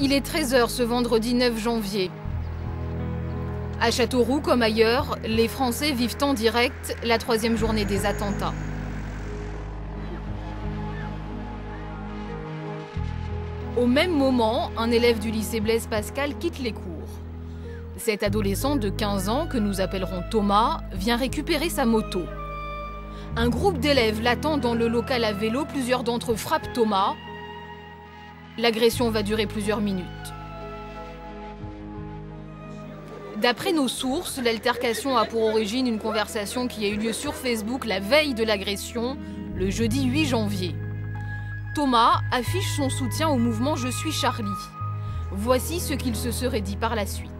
Il est 13 h ce vendredi 9 janvier. À Châteauroux comme ailleurs, les Français vivent en direct la 3e journée des attentats. Au même moment, un élève du lycée Blaise Pascal quitte les cours. Cet adolescent de 15 ans, que nous appellerons Thomas, vient récupérer sa moto. Un groupe d'élèves l'attend dans le local à vélo, plusieurs d'entre eux frappent Thomas. L'agression va durer plusieurs minutes. D'après nos sources, l'altercation a pour origine une conversation qui a eu lieu sur Facebook la veille de l'agression, le jeudi 8 janvier. Thomas affiche son soutien au mouvement Je suis Charlie. Voici ce qu'il se serait dit par la suite.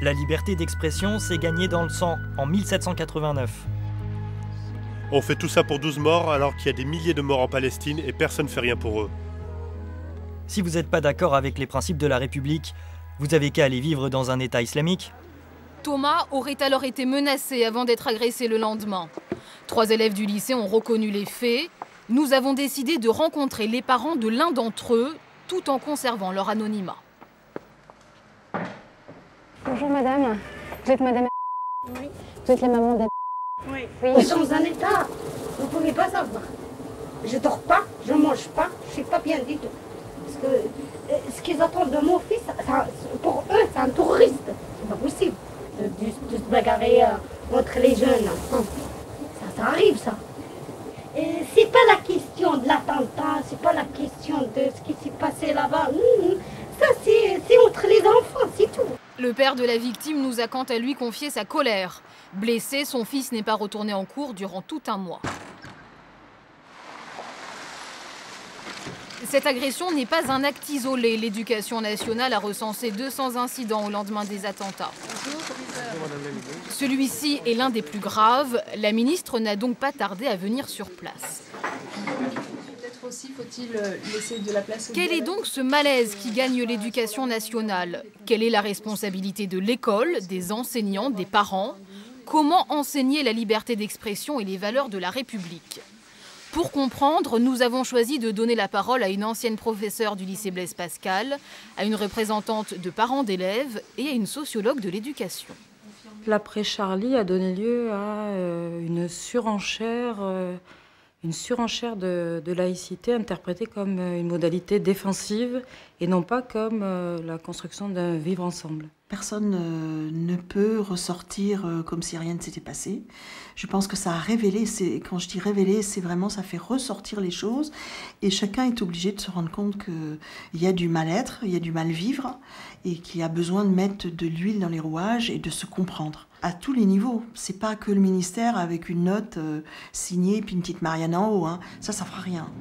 La liberté d'expression s'est gagnée dans le sang en 1789. On fait tout ça pour 12 morts alors qu'il y a des milliers de morts en Palestine et personne ne fait rien pour eux. Si vous n'êtes pas d'accord avec les principes de la République, vous avez qu'à aller vivre dans un État islamique. Thomas aurait alors été menacé avant d'être agressé le lendemain. 3 élèves du lycée ont reconnu les faits. Nous avons décidé de rencontrer les parents de l'un d'entre eux, tout en conservant leur anonymat. Bonjour madame, vous êtes madame? Oui. Vous êtes la maman d'Anne? Oui. Oui. Ils sont dans un état, vous ne pouvez pas savoir. Je ne dors pas, je ne mange pas, je ne suis pas bien du tout. Parce que ce qu'ils attendent de mon fils, pour eux, c'est un terroriste. C'est pas possible de se bagarrer entre les jeunes. Ça arrive ça. C'est pas la question de l'attentat, c'est pas la question de ce qui s'est passé là-bas. Ça, c'est entre les enfants, c'est tout. Le père de la victime nous a quant à lui confié sa colère. Blessé, son fils n'est pas retourné en cours durant tout un mois. Cette agression n'est pas un acte isolé. L'Éducation nationale a recensé 200 incidents au lendemain des attentats. Celui-ci est l'un des plus graves. La ministre n'a donc pas tardé à venir sur place. Peut-être aussi faut-il laisser de la place au Quel est donc ce malaise qui gagne l'Éducation nationale? Quelle est la responsabilité de l'école, des enseignants, des parents? Comment enseigner la liberté d'expression et les valeurs de la République? Pour comprendre, nous avons choisi de donner la parole à une ancienne professeure du lycée Blaise Pascal, à une représentante de parents d'élèves et à une sociologue de l'éducation. L'après Charlie a donné lieu à une surenchère de laïcité interprétée comme une modalité défensive et non pas comme la construction d'un vivre ensemble. Personne ne peut ressortir comme si rien ne s'était passé. Je pense que ça a révélé, quand je dis révélé, c'est vraiment ça fait ressortir les choses et chacun est obligé de se rendre compte qu'il y a du mal-être, il y a du mal-vivre et qu'il y a besoin de mettre de l'huile dans les rouages et de se comprendre à tous les niveaux. C'est pas que le ministère avec une note signée puis une petite Marianne en haut, hein. Ça fera rien.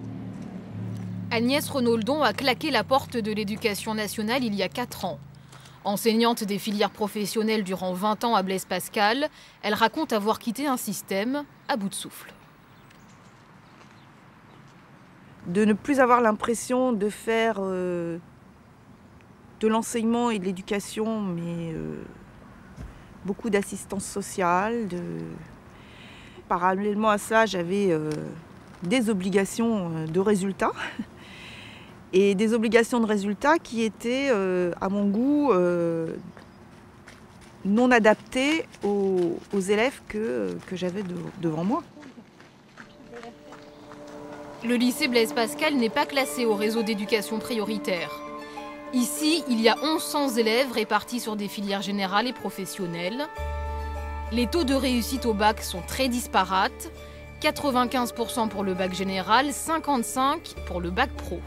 Agnès Renaudon a claqué la porte de l'Éducation nationale il y a 4 ans. Enseignante des filières professionnelles durant 20 ans à Blaise Pascal, elle raconte avoir quitté un système à bout de souffle. De ne plus avoir l'impression de faire de l'enseignement et de l'éducation, mais beaucoup d'assistance sociale. Parallèlement à ça, j'avais des obligations de résultats. Et des obligations de résultats qui étaient, à mon goût, non adaptées aux élèves que j'avais devant moi. Le lycée Blaise Pascal n'est pas classé au réseau d'éducation prioritaire. Ici, il y a 1100 élèves répartis sur des filières générales et professionnelles. Les taux de réussite au bac sont très disparates. 95% pour le bac général, 55% pour le bac pro.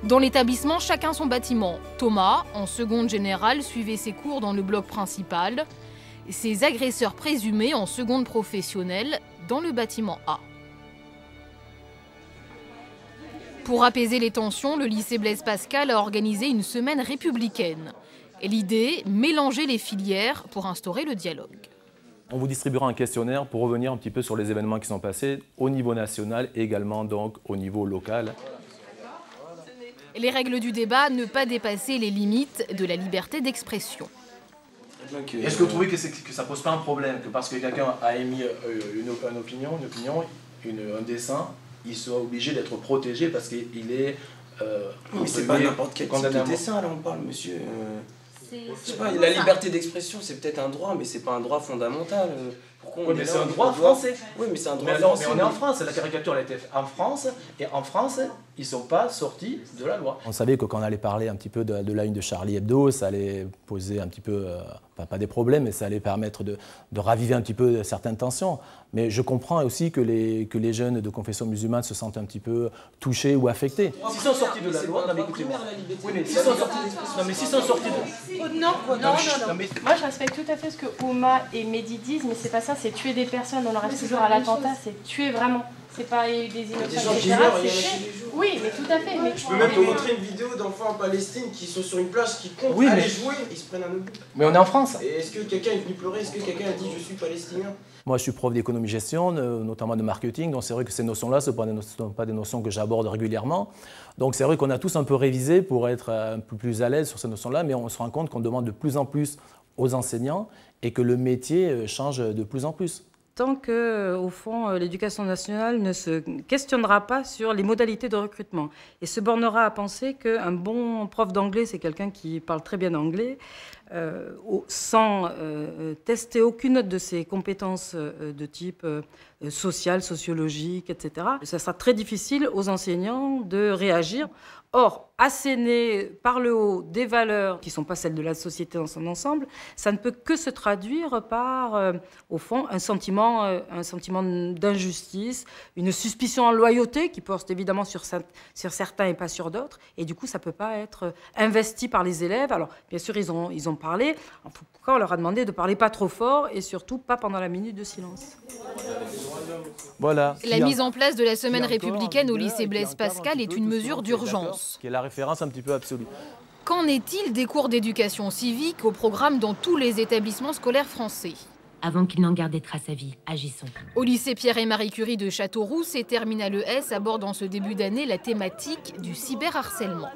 Dans l'établissement, chacun son bâtiment. Thomas, en seconde générale, suivait ses cours dans le bloc principal. Ses agresseurs présumés en seconde professionnelle dans le bâtiment A. Pour apaiser les tensions, le lycée Blaise Pascal a organisé une semaine républicaine. Et l'idée, mélanger les filières pour instaurer le dialogue. On vous distribuera un questionnaire pour revenir un petit peu sur les événements qui sont passés au niveau national et également donc au niveau local. Les règles du débat, ne pas dépasser les limites de la liberté d'expression. Est-ce que vous trouvez que ça ne pose pas un problème que parce que quelqu'un a émis une opinion, un dessin, il soit obligé d'être protégé parce qu'il est Mais c'est pas n'importe quel type de dessin, là on parle, monsieur. Je sais pas, la liberté d'expression, c'est peut-être un droit, mais c'est pas un droit fondamental. Pourquoi on mais c'est un droit français. Oui, mais c'est un droit français. Mais on est en France, la caricature elle a été faite en France, et en France, ils ne sont pas sortis de la loi. On savait que quand on allait parler un petit peu de la une de Charlie Hebdo, ça allait poser un petit peu, pas des problèmes, mais ça allait permettre de raviver un petit peu certaines tensions. Mais je comprends aussi que les jeunes de confession musulmane se sentent un petit peu touchés ou affectés. S'ils sont sortis de la loi, non mais écoutez-moi. Oui, mais s'ils sont sortis non, mais s'ils sont sortis de... Non. Moi, je respecte tout à fait ce que Oma et Mehdi disent, mais c'est pas ça, c'est tuer des personnes. On en reste toujours à l'attentat, c'est tuer vraiment. C'est pas des innocents, etc. Oui, mais tout à fait. Mais je peux même te montrer une vidéo d'enfants en Palestine qui sont sur une plage, qui comptent aller jouer, ils se prennent un obus. Mais on est en France. Et est-ce que quelqu'un est venu pleurer? Est-ce que quelqu'un a dit je suis palestinien? Moi, je suis prof d'économie-gestion, notamment de marketing, donc c'est vrai que ces notions-là, ce ne sont pas des notions que j'aborde régulièrement. Donc c'est vrai qu'on a tous un peu révisé pour être un peu plus à l'aise sur ces notions-là, mais on se rend compte qu'on demande de plus en plus aux enseignants et que le métier change de plus en plus. Tant que, au fond, l'éducation nationale ne se questionnera pas sur les modalités de recrutement et se bornera à penser qu'un bon prof d'anglais, c'est quelqu'un qui parle très bien anglais, sans tester aucune de ses compétences de type social, sociologique, etc. Ça sera très difficile aux enseignants de réagir. Or, asséner par le haut des valeurs qui ne sont pas celles de la société dans son ensemble, ça ne peut que se traduire par, au fond, un sentiment d'injustice, une suspicion en loyauté qui porte évidemment sur certains et pas sur d'autres. Et du coup, ça ne peut pas être investi par les élèves. Alors, bien sûr, ils ont parlé. En tout cas, on leur a demandé de parler pas trop fort et surtout pas pendant la minute de silence. Voilà. La mise en place de la semaine républicaine au lycée Blaise Pascal est une mesure d'urgence. Qui est la référence un petit peu absolue. Qu'en est-il des cours d'éducation civique au programme dans tous les établissements scolaires français? Avant qu'il n'en garde des traces à vie, agissons. Au lycée Pierre et Marie Curie de Châteauroux, ces terminales ES abordent en ce début d'année la thématique du cyberharcèlement.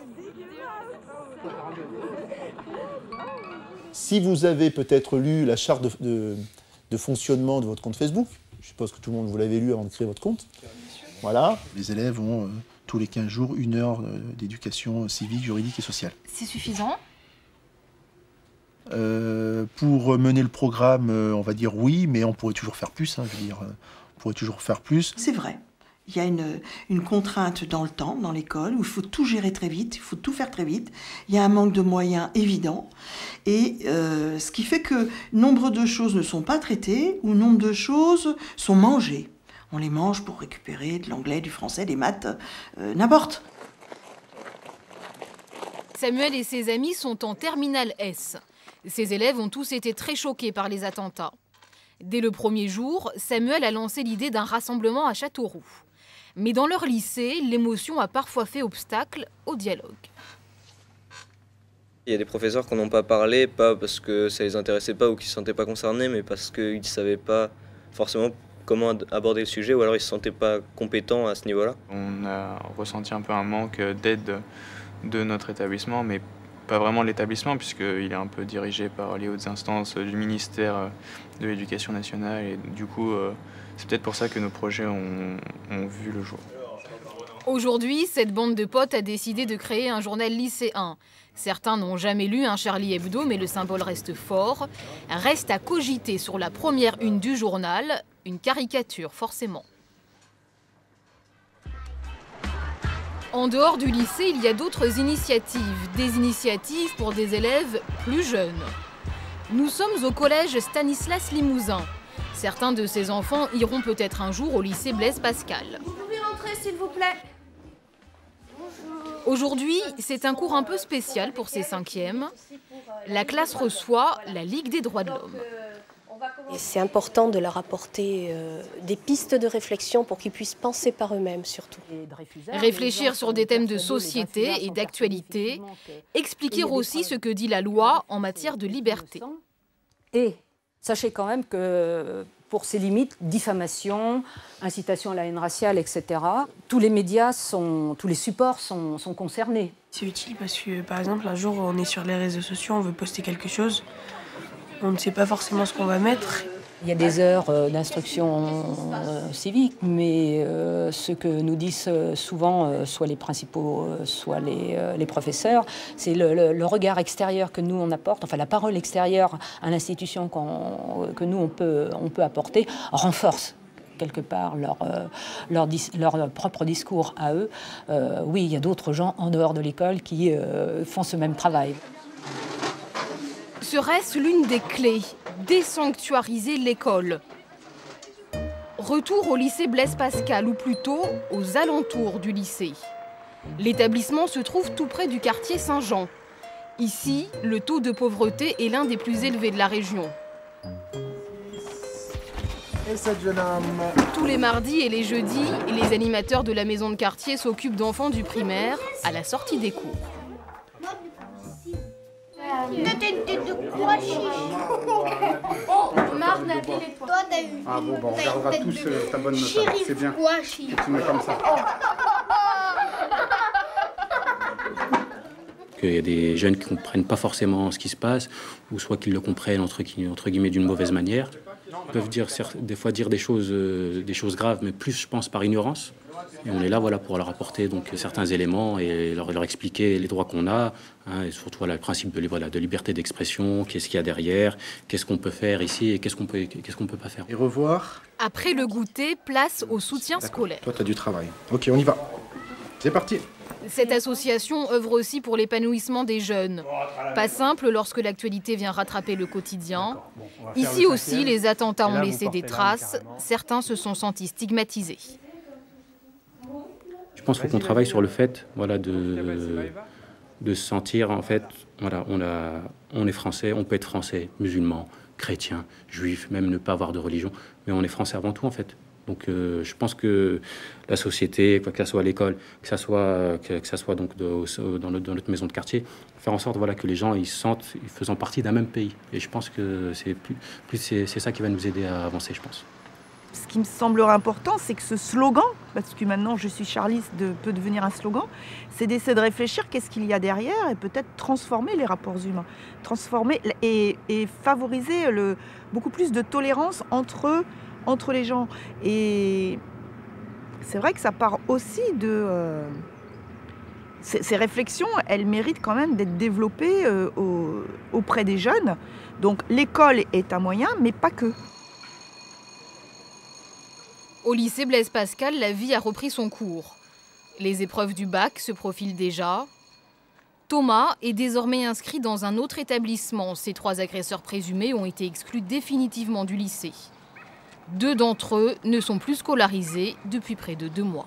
Si vous avez peut-être lu la charte de fonctionnement de votre compte Facebook, je suppose que tout le monde vous l'avez lu avant de créer votre compte. Voilà. Les élèves ont tous les 15 jours 1 heure d'éducation civique, juridique et sociale. C'est suffisant? Pour mener le programme, on va dire oui, mais on pourrait toujours faire plus. Je veux dire, on pourrait toujours faire plus. C'est vrai. Il y a une contrainte dans le temps, dans l'école, où il faut tout gérer très vite, il faut tout faire très vite. Il y a un manque de moyens évident. Et ce qui fait que nombre de choses ne sont pas traitées, ou nombre de choses sont mangées. On les mange pour récupérer de l'anglais, du français, des maths, n'importe. Samuel et ses amis sont en terminale S. Ses élèves ont tous été très choqués par les attentats. Dès le premier jour, Samuel a lancé l'idée d'un rassemblement à Châteauroux. Mais dans leur lycée, l'émotion a parfois fait obstacle au dialogue. Il y a des professeurs qui n'ont pas parlé, pas parce que ça ne les intéressait pas ou qu'ils ne se sentaient pas concernés, mais parce qu'ils ne savaient pas forcément comment aborder le sujet, ou alors ils ne se sentaient pas compétents à ce niveau-là. On a ressenti un peu un manque d'aide de notre établissement, mais pas vraiment l'établissement, puisqu'il est un peu dirigé par les hautes instances du ministère de l'Éducation nationale, et du coup, c'est peut-être pour ça que nos projets ont vu le jour. Aujourd'hui, cette bande de potes a décidé de créer un journal lycéen. Certains n'ont jamais lu un Charlie Hebdo, mais le symbole reste fort. Reste à cogiter sur la première une du journal, une caricature forcément. En dehors du lycée, il y a d'autres initiatives. Des initiatives pour des élèves plus jeunes. Nous sommes au collège Stanislas Limousin. Certains de ces enfants iront peut-être un jour au lycée Blaise Pascal. Vous pouvez rentrer, s'il vous plaît. Aujourd'hui, c'est un cours un peu spécial pour ces 5e. La classe reçoit la Ligue des droits de l'homme. C'est important de leur apporter des pistes de réflexion pour qu'ils puissent penser par eux-mêmes surtout. Réfléchir sur des thèmes de société et d'actualité, expliquer aussi ce que dit la loi en matière de liberté. Et sachez quand même que pour ces limites, diffamation, incitation à la haine raciale, etc., tous les médias, tous les supports sont concernés. C'est utile parce que, par exemple, un jour, on est sur les réseaux sociaux, on veut poster quelque chose, on ne sait pas forcément ce qu'on va mettre, Il y a des heures d'instruction civique, mais ce que nous disent souvent soit les principaux, soit les professeurs, c'est le regard extérieur que nous on apporte, enfin la parole extérieure à l'institution que nous on peut apporter renforce quelque part leur propre discours à eux. Oui, il y a d'autres gens en dehors de l'école qui font ce même travail. Serait-ce l'une des clés? Désanctuariser l'école. Retour au lycée Blaise Pascal, ou plutôt aux alentours du lycée. L'établissement se trouve tout près du quartier Saint-Jean. Ici, le taux de pauvreté est l'un des plus élevés de la région. Et cette jeune homme. Tous les mardis et les jeudis, les animateurs de la maison de quartier s'occupent d'enfants du primaire à la sortie des cours. T'as une tête de quoi, Marc, Nabil et toi. t'as eu. Ah bon, on regardera tous ta bonne note. C'est bien. Chier. Tu mets comme ça. Il y a des jeunes qui ne comprennent pas forcément ce qui se passe, ou soit qu'ils le comprennent entre guillemets d'une mauvaise manière. Ils peuvent des fois dire des choses graves, mais plus, je pense, par ignorance. Et on est là voilà, pour leur apporter donc, certains éléments et leur expliquer les droits qu'on a, hein, et surtout voilà, le principe de liberté d'expression, qu'est-ce qu'il y a derrière, qu'est-ce qu'on peut faire ici et qu'est-ce qu'on peut pas faire. Et revoir. Après le goûter, place au soutien scolaire. Toi, tu as du travail. Ok, on y va. C'est parti. Cette association œuvre aussi pour l'épanouissement des jeunes. Pas simple lorsque l'actualité vient rattraper le quotidien. Ici aussi, les attentats ont laissé des traces. Certains se sont sentis stigmatisés. Je pense qu'on travaille sur le fait voilà, de se sentir, en fait, voilà, on est français, on peut être français, musulman, chrétien, juif, même ne pas avoir de religion, mais on est français avant tout, en fait. Donc je pense que la société, que ça soit à l'école, que ça soit donc dans notre maison de quartier, faire en sorte voilà, que les gens ils se sentent faisant partie d'un même pays. Et je pense que c'est ça qui va nous aider à avancer, je pense. Ce qui me semblera important, c'est que ce slogan, parce que maintenant je suis charliste, peut devenir un slogan, c'est d'essayer de réfléchir qu'est-ce qu'il y a derrière et peut-être transformer les rapports humains, transformer et favoriser beaucoup plus de tolérance entre les gens. Et c'est vrai que ça part aussi de... Ces réflexions, elles méritent quand même d'être développées auprès des jeunes. Donc l'école est un moyen, mais pas que. Au lycée Blaise Pascal, la vie a repris son cours. Les épreuves du bac se profilent déjà. Thomas est désormais inscrit dans un autre établissement. Ces 3 agresseurs présumés ont été exclus définitivement du lycée. 2 d'entre eux ne sont plus scolarisés depuis près de 2 mois.